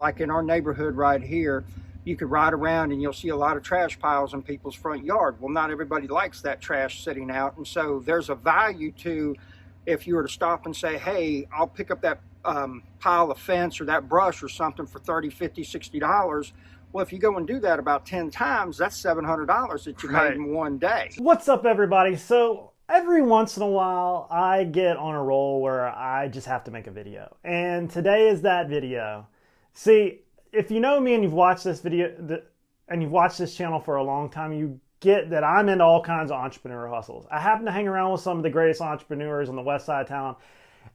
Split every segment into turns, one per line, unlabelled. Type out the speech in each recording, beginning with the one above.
Like in our neighborhood right here, you could ride around and you'll see a lot of trash piles in people's front yard. Well, not everybody likes that trash sitting out. And so there's a value to, if you were to stop and say, hey, I'll pick up that pile of fence or that brush or something for $30, $50, $60. Well, if you go and do that about 10 times, that's $700 that you made in one day.
What's up, everybody? So every once in a while, I get on a roll where I just have to make a video. And today is that video. See, if you know me and you've watched this video and you've watched this channel for a long time, you get that I'm into all kinds of entrepreneurial hustles. I happen to hang around with some of the greatest entrepreneurs on the west side of town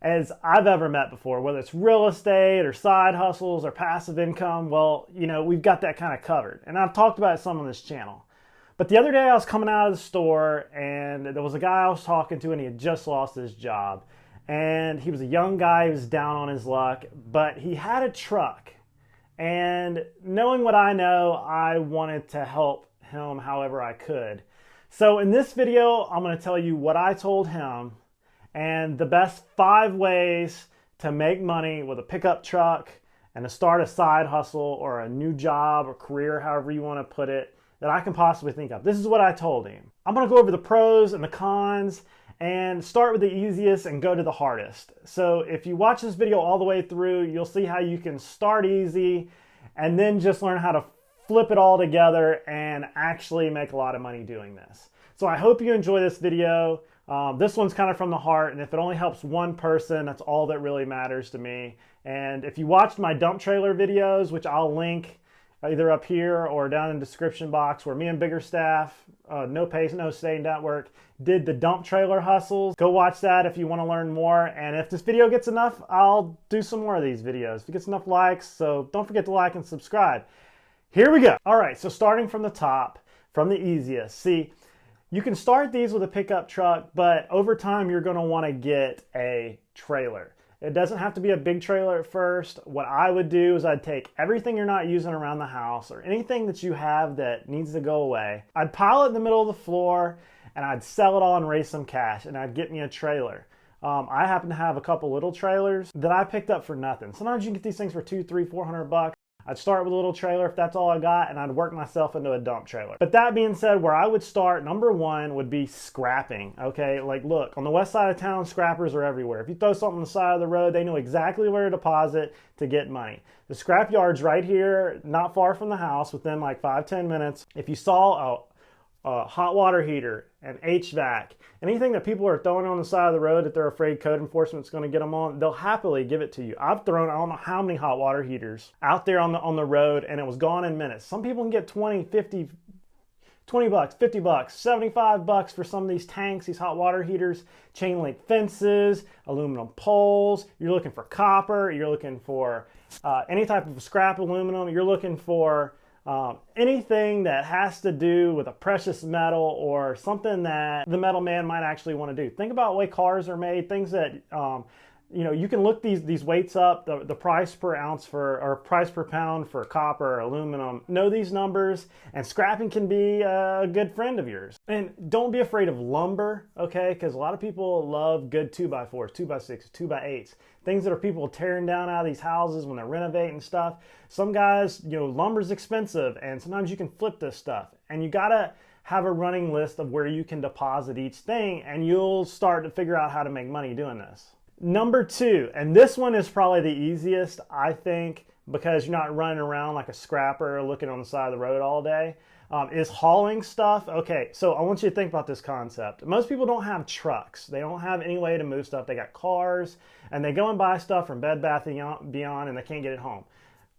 as I've ever met before, whether it's real estate or side hustles or passive income. Well, you know, we've got that kind of covered. And I've talked about some on this channel. But the other day I was coming out of the store and there was a guy I was talking to and he had just lost his job. And he was a young guy, he was down on his luck, but he had a truck. And knowing what I know, I wanted to help him however I could. So in this video, I'm going to tell you what I told him and the best 5 ways to make money with a pickup truck and to start a side hustle or a new job or career, however you want to put it, that I can possibly think of. This is what I told him. I'm going to go over the pros and the cons and start with the easiest and go to the hardest. So if you watch this video all the way through, you'll see how you can start easy and then just learn how to flip it all together and actually make a lot of money doing this. So I hope you enjoy this video. This one's kind of from the heart, and if it only helps one person, that's all that really matters to me. And if you watched my dump trailer videos, which I'll link either up here or down in the description box, where me and Biggerstaff, No Pace, No Stay Network, did the dump trailer hustles. Go watch that if you want to learn more. And if this video gets enough, I'll do some more of these videos. If it gets enough likes, so don't forget to like and subscribe. Here we go. All right, so starting from the top, from the easiest. See, you can start these with a pickup truck, but over time you're going to want to get a trailer. It doesn't have to be a big trailer at first. What I would do is I'd take everything you're not using around the house or anything that you have that needs to go away. I'd pile it in the middle of the floor and I'd sell it all and raise some cash and I'd get me a trailer. I happen to have a couple little trailers that I picked up for nothing. Sometimes you can get these things for $200, $300, $400. I'd start with a little trailer if that's all I got, and I'd work myself into a dump trailer. But that being said, where I would start, number one, would be scrapping, okay? Like, look, on the west side of town, scrappers are everywhere. If you throw something on the side of the road, they know exactly where to deposit to get money. The scrap yard's right here, not far from the house, within like 5-10 minutes. If you saw a hot water heater, an HVAC, anything that people are throwing on the side of the road that they're afraid code enforcement's going to get them on, they'll happily give it to you. I've thrown I don't know how many hot water heaters out there on the road and it was gone in minutes. Some people can get 20, 50, 20 bucks, 50 bucks, 75 bucks for some of these tanks, these hot water heaters, chain link fences, aluminum poles. You're looking for copper, you're looking for any type of scrap aluminum, you're looking for anything that has to do with a precious metal or something that the metal man might actually want to do. Think about the way cars are made, things that, you know, you can look these weights up, the price per ounce for, or price per pound for copper, aluminum, know these numbers, and scrapping can be a good friend of yours. And don't be afraid of lumber, okay? Because a lot of people love good 2x4s, 2x6s, 2x8s, things that are people tearing down out of these houses when they're renovating stuff. Some guys, you know, lumber's expensive, and sometimes you can flip this stuff. And you gotta have a running list of where you can deposit each thing, and you'll start to figure out how to make money doing this. Number 2, and this one is probably the easiest, I think, because you're not running around like a scrapper looking on the side of the road all day, is hauling stuff. Okay, so I want you to think about this concept. Most people don't have trucks. They don't have any way to move stuff. They got cars, and they go and buy stuff from Bed Bath & Beyond, and they can't get it home.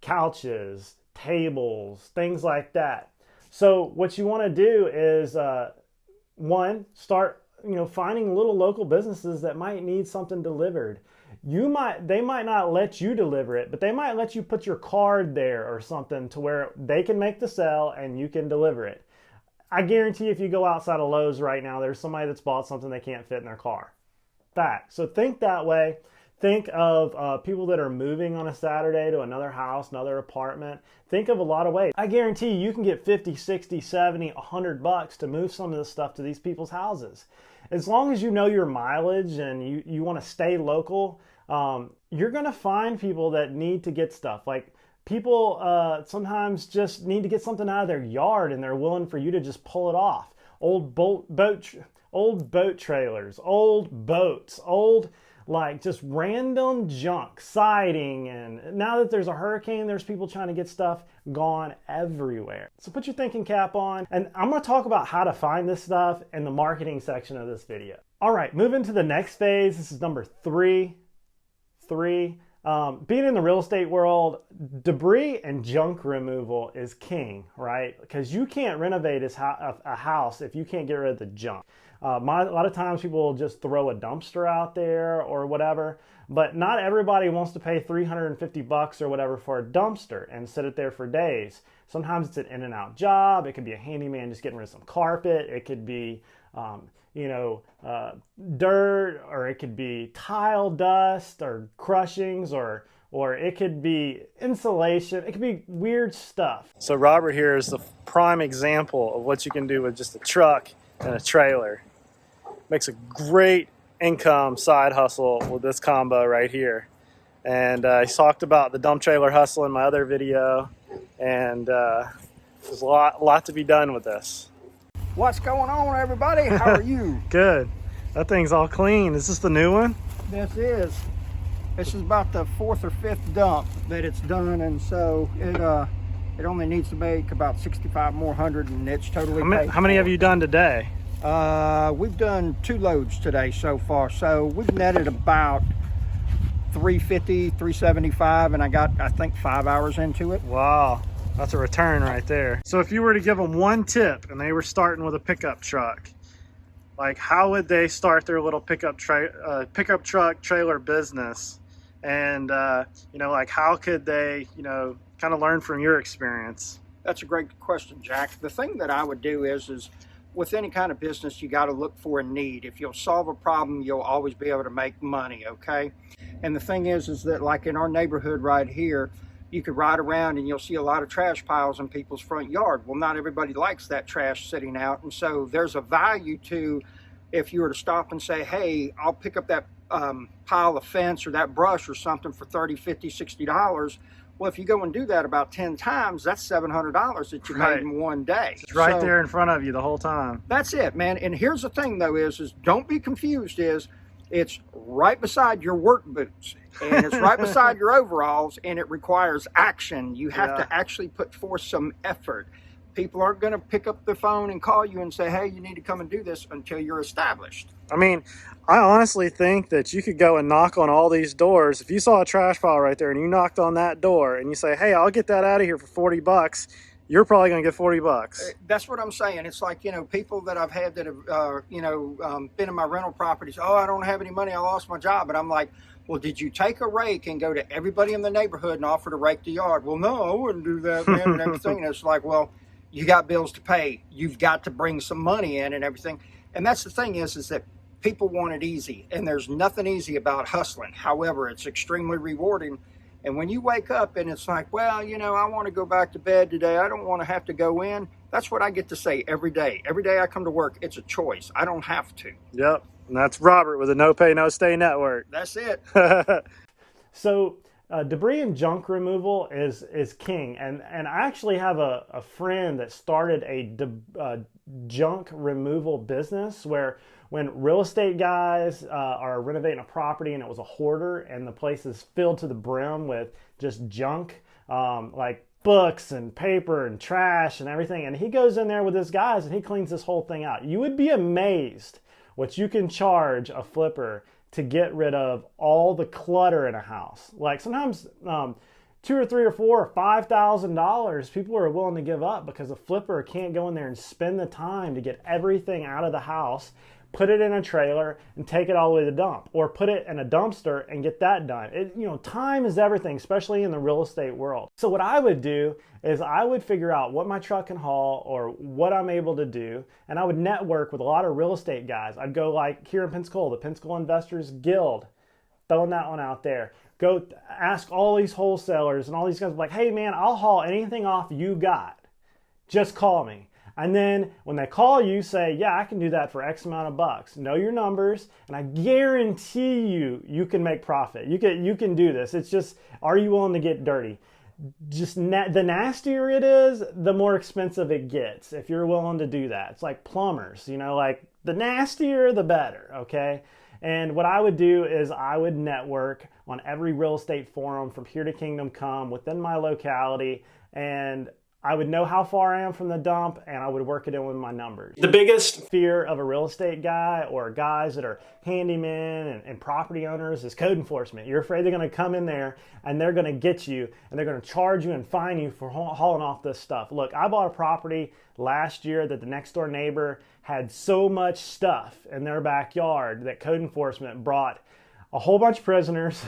Couches, tables, things like that. So what you want to do is, one, start finding little local businesses that might need something delivered. They might not let you deliver it, but they might let you put your card there or something to where they can make the sale and you can deliver it. I guarantee if you go outside of Lowe's right now, there's somebody that's bought something they can't fit in their car. So think that way. Think of people that are moving on a Saturday to another house, another apartment. Think of a lot of ways. I guarantee you can get 50, 60, 70, 100 bucks to move some of this stuff to these people's houses. As long as you know your mileage and you want to stay local, you're going to find people that need to get stuff. Like People sometimes just need to get something out of their yard and they're willing for you to just pull it off. Old boat trailers, old boats, old like just random junk, siding, and now that there's a hurricane, there's people trying to get stuff gone everywhere. So put your thinking cap on, and I'm going to talk about how to find this stuff in the marketing section of this video. All right, moving to the next phase. This is number three. Being in the real estate world, debris and junk removal is king, right? Because you can't renovate a house if you can't get rid of the junk. A lot of times people will just throw a dumpster out there or whatever, but not everybody wants to pay $350 or whatever for a dumpster and sit it there for days. Sometimes it's an in and out job. It could be a handyman just getting rid of some carpet. It could be, dirt, or it could be tile dust or crushings, or it could be insulation. It could be weird stuff. So Robert here is the prime example of what you can do with just a truck and a trailer. Makes a great income side hustle with this combo right here. And he talked about the dump trailer hustle in my other video, and there's a lot to be done with this.
What's going on, everybody? How are you?
Good. That thing's all clean. Is this the new one?
This is about the 4th or 5th dump that it's done, and so it only needs to make about 65 more hundred, and it's totally paid.
How many have you done today?
We've done 2 loads today so far, so we've netted about 350, 375, and I got, I think, 5 hours into it.
Wow, that's a return right there. So if you were to give them one tip and they were starting with a pickup truck, like how would they start their little pickup truck trailer business? And like how could they kind of learn from your experience?
That's a great question, Jack. The thing that I would do is with any kind of business, you got to look for a need. If you'll solve a problem, you'll always be able to make money, okay? And the thing is that like in our neighborhood right here, you could ride around and you'll see a lot of trash piles in people's front yard. Well, not everybody likes that trash sitting out, and so there's a value to, if you were to stop and say, hey, I'll pick up that pile of fence or that brush or something for $30, $50, $60. Well, if you go and do that about 10 times, that's $700 that you made in one day.
It's right there in front of you the whole time.
That's it, man. And here's the thing, though, is don't be confused. It's right beside your work boots, and it's right beside your overalls, and it requires action. You have to actually put forth some effort. People aren't going to pick up the phone and call you and say, hey, you need to come and do this until you're established.
I mean, I honestly think that you could go and knock on all these doors. If you saw a trash pile right there and you knocked on that door and you say, hey, I'll get that out of here for $40, you're probably going to get $40.
That's what I'm saying. It's like, people that I've had that have, been in my rental properties. Oh, I don't have any money. I lost my job. And I'm like, well, did you take a rake and go to everybody in the neighborhood and offer to rake the yard? Well, no, I wouldn't do that, man, and everything. And it's like, well, you got bills to pay. You've got to bring some money in and everything. And that's the thing is that people want it easy, and there's nothing easy about hustling. However, it's extremely rewarding. And when you wake up and it's like, well, I want to go back to bed today. I don't want to have to go in. That's what I get to say every day. Every day I come to work, it's a choice. I don't have to.
Yep. And that's Robert with the No Pay, No Stay Network.
That's it.
So debris and junk removal is king. And I actually have a friend that started a junk removal business where when real estate guys are renovating a property and it was a hoarder and the place is filled to the brim with just junk, like books and paper and trash and everything. And he goes in there with his guys and he cleans this whole thing out. You would be amazed what you can charge a flipper to get rid of all the clutter in a house. Like sometimes $2,000 or $3,000 or $4,000 or $5,000 people are willing to give up because a flipper can't go in there and spend the time to get everything out of the house, put it in a trailer and take it all the way to the dump, or put it in a dumpster and get that done. Time is everything, especially in the real estate world. So what I would do is I would figure out what my truck can haul or what I'm able to do, and I would network with a lot of real estate guys. I'd go like here in Pensacola, the Pensacola Investors Guild, throwing that one out there. Go ask all these wholesalers and all these guys like, hey man, I'll haul anything off you got. Just call me. And then when they call you, say, yeah, I can do that for X amount of bucks. Know your numbers, and I guarantee you can make profit. You can do this. It's just, are you willing to get dirty? just the nastier it is, the more expensive it gets if you're willing to do that. It's like plumbers, you know, like the nastier the better, okay? And what I would do is I would network on every real estate forum from here to kingdom come within my locality, and I would know how far I am from the dump, and I would work it in with my numbers. The biggest fear of a real estate guy or guys that are handymen and property owners is code enforcement. You're afraid they're going to come in there and they're going to get you and they're going to charge you and fine you for hauling off this stuff. Look, I bought a property last year that the next door neighbor had so much stuff in their backyard that code enforcement brought a whole bunch of prisoners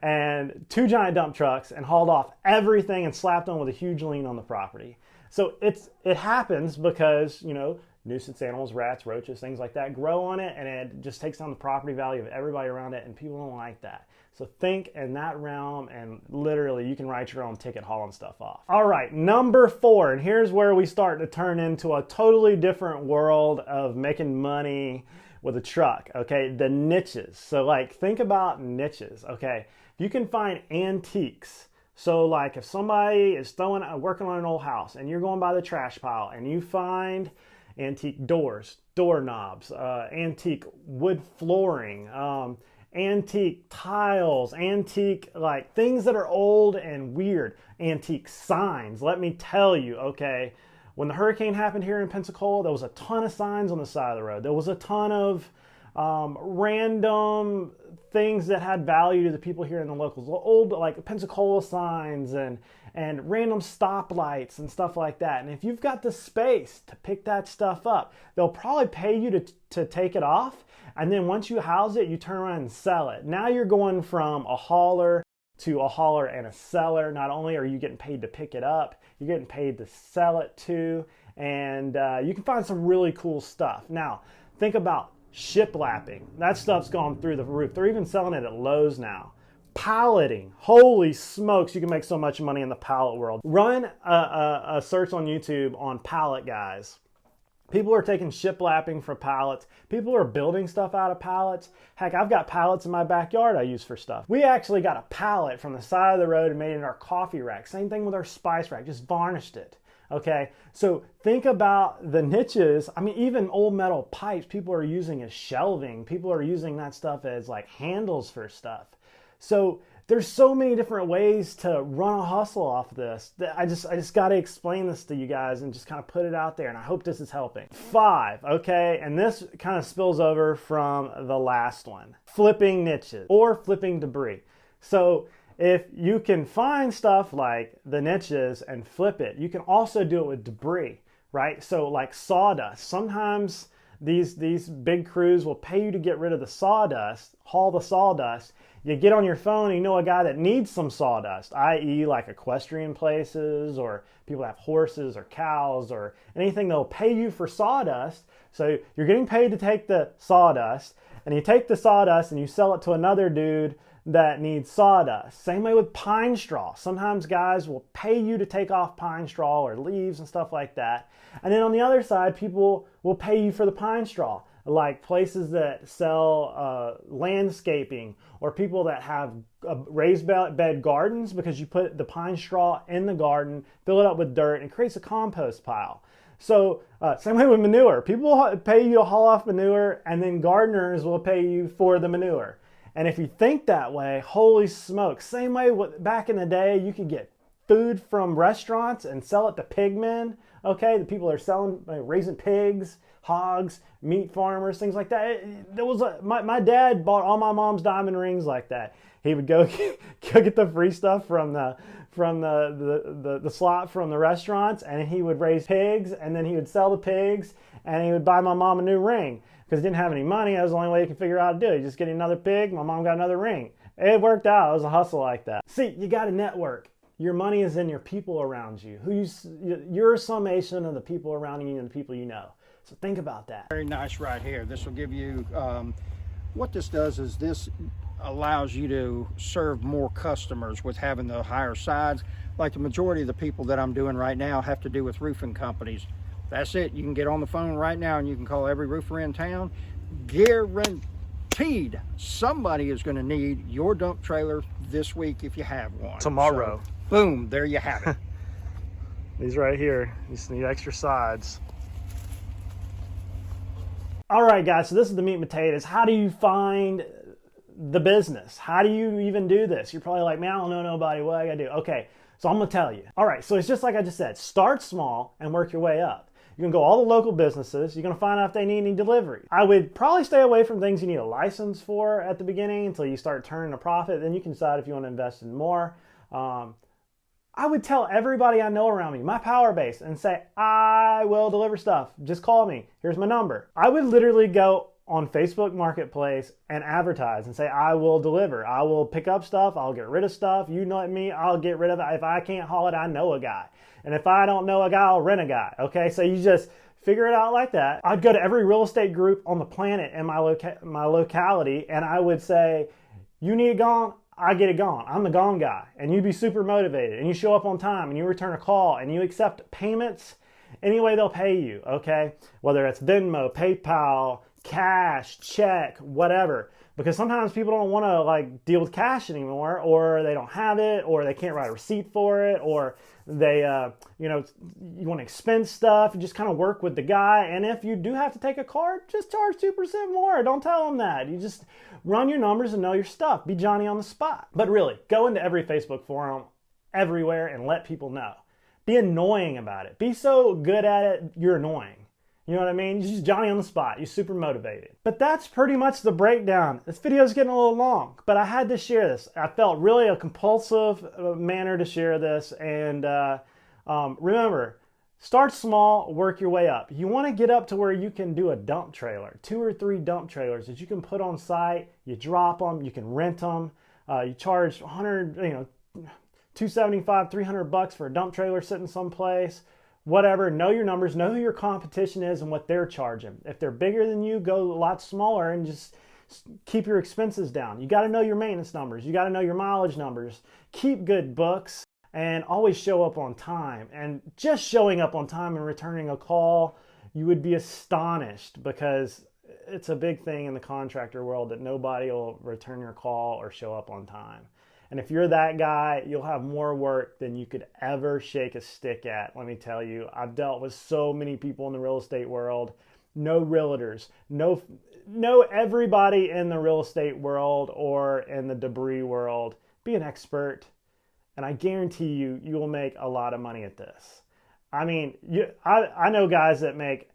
and 2 giant dump trucks and hauled off everything and slapped them with a huge lien on the property. So it happens because, you know, nuisance animals, rats, roaches, things like that grow on it, and it just takes down the property value of everybody around it, and people don't like that. So think in that realm, and literally you can write your own ticket hauling stuff off. All right, number 4, and here's where we start to turn into a totally different world of making money with a truck, okay? The niches. So like, think about niches, okay? If you can find antiques, so like if somebody is working on an old house and you're going by the trash pile and you find antique doors, doorknobs, antique wood flooring, antique tiles, antique like things that are old and weird, antique signs. Let me tell you, okay, when the hurricane happened here in Pensacola, there was a ton of signs on the side of the road. There was a ton of random things that had value to the people here in the locals. Old like Pensacola signs and random stoplights and stuff like that. And if you've got the space to pick that stuff up, they'll probably pay you to take it off. And then once you house it, you turn around and sell it. Now you're going from a hauler to a hauler and a seller. Not only are you getting paid to pick it up, you're getting paid to sell it too. And you can find some really cool stuff. Now, think about shiplapping. That stuff's gone through the roof. They're even selling it at Lowe's now. Palleting. Holy smokes, you can make so much money in the pallet world. Run a search on YouTube on pallet guys. People are taking shiplapping for pallets. People are building stuff out of pallets. Heck, I've got pallets in my backyard I use for stuff. We actually got a pallet from the side of the road and made it in our coffee rack. Same thing with our spice rack, just varnished it. Okay, so think about the niches. I mean, even old metal pipes, people are using as shelving. People are using that stuff as like handles for stuff. So there's so many different ways to run a hustle off of this. I just got to explain this to you guys and just kind of put it out there, and I hope this is helping. 5, okay, and this kind of spills over from the last one. Flipping niches or flipping debris. So if you can find stuff like the niches and flip it, you can also do it with debris, right? So like sawdust. Sometimes these big crews will pay you to get rid of the sawdust, haul the sawdust. You get on your phone and you know a guy that needs some sawdust, i.e. like equestrian places or people that have horses or cows or anything, they'll pay you for sawdust. So you're getting paid to take the sawdust, and you take the sawdust and you sell it to another dude that needs sawdust. Same way with pine straw. Sometimes guys will pay you to take off pine straw or leaves and stuff like that. And then on the other side, people will pay you for the pine straw, like places that sell landscaping or people that have raised bed gardens, because you put the pine straw in the garden, fill it up with dirt, and it creates a compost pile. So same way with manure. People will pay you to haul off manure, and then gardeners will pay you for the manure. And if you think that way, holy smokes. Same way back in the day, you could get food from restaurants and sell it to pigmen. Okay, the people are selling, raising pigs, hogs, meat farmers, things like that. My dad bought all my mom's diamond rings like that. He would go get the free stuff from the slot from the restaurants, and he would raise pigs, and then he would sell the pigs, and he would buy my mom a new ring. Because he didn't have any money, that was the only way he could figure out how to do it. You just get another pig, my mom got another ring. It worked out. It was a hustle like that. See, you got to network. Your money is in your people around you. You're a summation of the people around you and the people you know. So think about that.
Very nice right here. This will give you, what this does is this allows you to serve more customers with having the higher sides. Like the majority of the people that I'm doing right now have to do with roofing companies. That's it. You can get on the phone right now and you can call every roofer in town. Guaranteed somebody is going to need your dump trailer this week if you have one.
Tomorrow.
So, Boom, there you have it.
These right here, you just need extra sides. All right, guys, so this is the meat and potatoes. How do you find the business? How do you even do this? You're probably like, man, I don't know nobody. What I gotta do? Okay, so I'm gonna tell you. All right, so it's just like I just said, start small and work your way up. You can go all the local businesses. You're gonna find out if they need any delivery. I would probably stay away from things you need a license for at the beginning until you start turning a profit. Then you can decide if you wanna invest in more. I would tell everybody I know around me, my power base, and say, I will deliver stuff. Just call me. Here's my number. I would literally go on Facebook Marketplace and advertise and say, I will deliver. I will pick up stuff. I'll get rid of stuff. You know me, I'll get rid of it. If I can't haul it, I know a guy. And if I don't know a guy, I'll rent a guy. Okay, so you just figure it out like that. I'd go to every real estate group on the planet in my locality, and I would say, you need it gone? I get it gone. I'm the gone guy. And you be super motivated and you show up on time and you return a call and you accept payments any way they'll pay you, okay? Whether it's Venmo, PayPal, cash, check, whatever. Because sometimes people don't want to like deal with cash anymore, or they don't have it, or they can't write a receipt for it, or they, you want to expense stuff. You just kind of work with the guy. And if you do have to take a card, just charge 2% more. Don't tell them that. You just run your numbers and know your stuff. Be Johnny on the spot. But really, go into every Facebook forum everywhere and let people know. Be annoying about it. Be so good at it, you're annoying. You know what I mean? You're just Johnny on the spot. You're super motivated. But that's pretty much the breakdown. This video is getting a little long, but I had to share this. I felt really a compulsive manner to share this. And remember, start small, work your way up. You want to get up to where you can do a dump trailer, 2 or 3 dump trailers that you can put on site. You drop them, you can rent them. You charge $275, $300 for a dump trailer sitting someplace. Whatever, know your numbers, know who your competition is and what they're charging. If they're bigger than you, go a lot smaller and just keep your expenses down. You got to know your maintenance numbers. You got to know your mileage numbers. Keep good books and always show up on time. And just showing up on time and returning a call, you would be astonished, because it's a big thing in the contractor world that nobody will return your call or show up on time. And if you're that guy, you'll have more work than you could ever shake a stick at. Let me tell you, I've dealt with so many people in the real estate world. No realtors, no everybody in the real estate world or in the debris world. Be an expert, and I guarantee you, you will make a lot of money at this. I mean, I know guys that make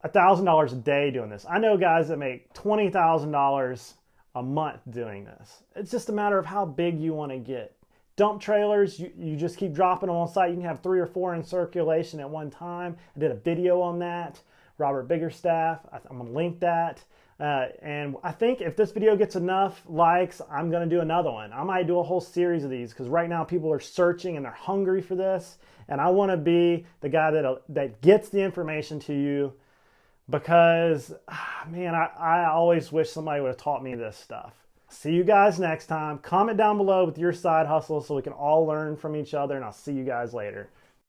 $1,000 a day doing this. I know guys that make $20,000 a month doing this. It's just a matter of how big you want to get. Dump trailers, you just keep dropping them on site. You can have 3 or 4 in circulation at one time. I did a video on that. Robert Biggerstaff, I'm going to link that. And I think if this video gets enough likes, I'm going to do another one. I might do a whole series of these, because right now people are searching and they're hungry for this. And I want to be the guy that gets the information to you, because, man, I always wish somebody would have taught me this stuff. See you guys next time. Comment down below with your side hustle so we can all learn from each other, and I'll see you guys later.